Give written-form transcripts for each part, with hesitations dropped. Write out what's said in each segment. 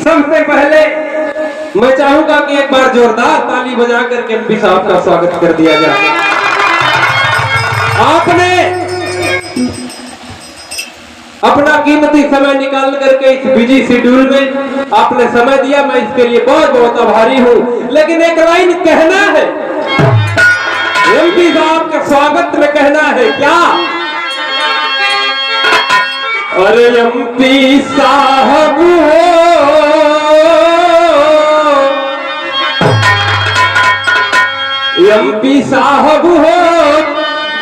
सबसे पहले मैं चाहूंगा कि एक बार जोरदार ताली बजा करके एमपी साहब का स्वागत कर दिया जाए। आपने अपना कीमती समय निकाल करके इस बिजी शेड्यूल में आपने समय दिया, मैं इसके लिए बहुत बहुत आभारी हूं। लेकिन एक लाइन कहना है, एमपी साहब के स्वागत में कहना है क्या? अरे एमपी साहब हो, एमपी साहब हो,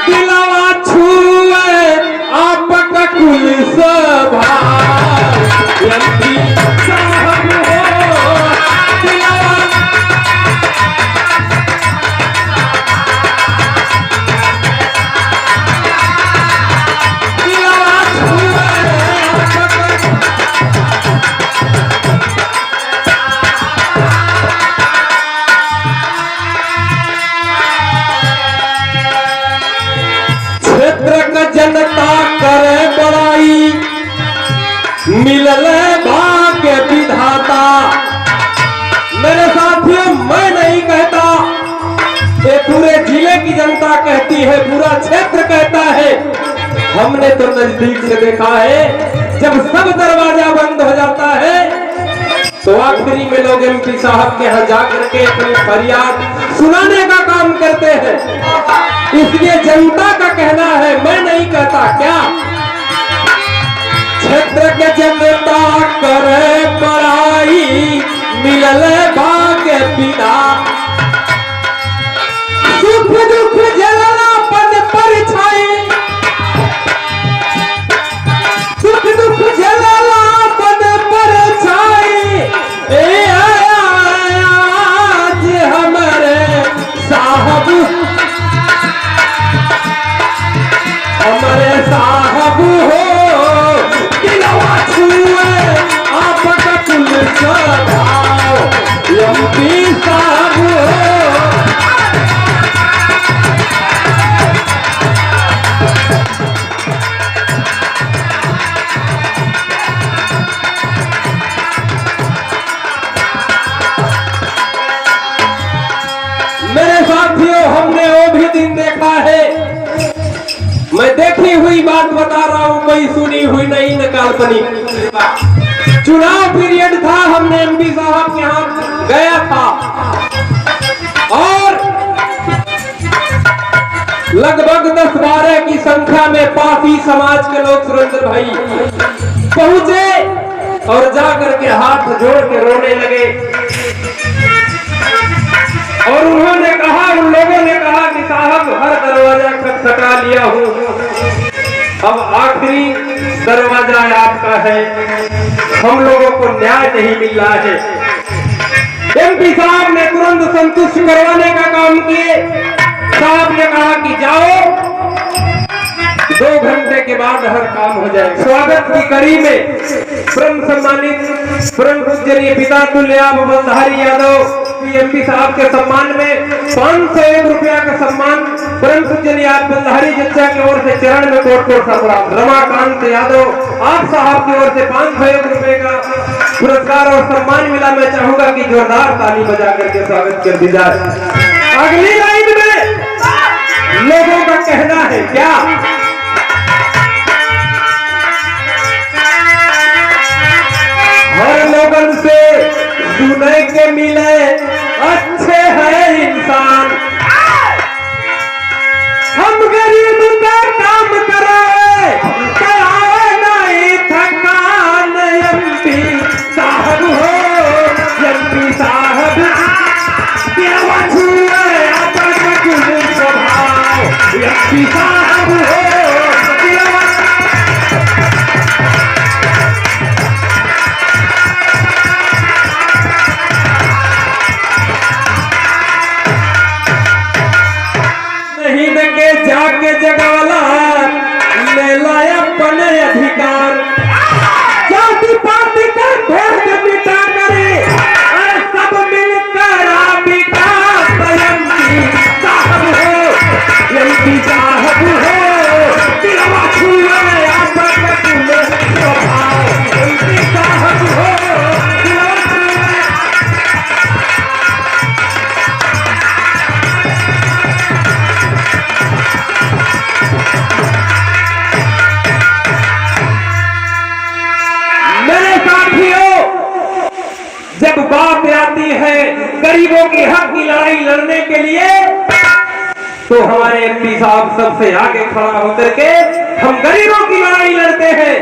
दिलवा छुए आपका कुल सभा। एमपी साहब हो, दिलवा जनता करे बड़ाई, मिलल भाग्य विधाता। मेरे साथियों, मैं नहीं कहता, ये पूरे जिले की जनता कहती है, पूरा क्षेत्र कहता है। हमने तो नजदीक से देखा है, जब सब दरवाजा बंद हो जाता है तो आखिरी में लोग एमपी साहब के यहाँ जाकर के अपनी फरियाद सुनाने का काम करते हैं। इसलिए जनता का कहना है, मैं नहीं कहता। क्या क्षेत्र के जनता करे बड़ाई, मिलल भाग्य पिता। सुख दुख जलना पद परछाई, सुख दुख जलना पद परछाई। आज हमारे साहब, हमारे साहब हो, दिलवा छुए आपका कुल सभाओ। एमपी साहब हो, मेरे साथियों, हमने वो भी दिन देखा है। मैं देखी हुई बात बता रहा हूं, कोई सुनी हुई नहीं, न काल्पनिक। चुनाव पीरियड था, हमने एमपी साहब के यहाँ गया था और लगभग 10-12 की संख्या में पासी समाज के लोग सुरेंद्र भाई पहुंचे और जाकर के हाथ जोड़ के रोने लगे। और उन्होंने कहा, उन लोगों ने कहा कि साहब, हर दरवाजा खटखटा लिया हूं, अब आखिरी दरवाजा आपका है, हम लोगों को न्याय नहीं मिल रहा है। एमपी साहब ने तुरंत संतुष्ट करवाने का काम किए। साहब ने कहा कि जाओ, 2 घंटे के बाद हर काम हो जाए। स्वागत की कड़ी में परम सम्मानित परम पूजनीय पिता तुल्य बल्धारी यादव एमपी साहब के सम्मान में 501 रुपया का सम्मान परम पूजनीय बल्धारी जच्चा की ओर से चरण में कोट-कोट सा प्रणाम। रमाकांत यादव आप साहब की ओर से 501 रुपए का पुरस्कार और सम्मान मिला। मैं चाहूंगा कि जोरदार ताली बजा करके स्वागत कर दी जाए। अगली लाइन में लोगों का कहना है क्या? हर लोगन से सुने के मिले अच्छे हैं इंसान, हम गरीब का काम करे, कराए नहीं थकान। एमपी साहब हो, एमपी साहब, दिलवा छुए आपका कुल स्वभाव। एमपी साहब हो, दिलवा लड़ाई है गरीबों की हक की लड़ाई लड़ने के लिए, तो हमारे एमपी साहब सबसे आगे खड़ा होकर के हम गरीबों की लड़ाई लड़ते हैं।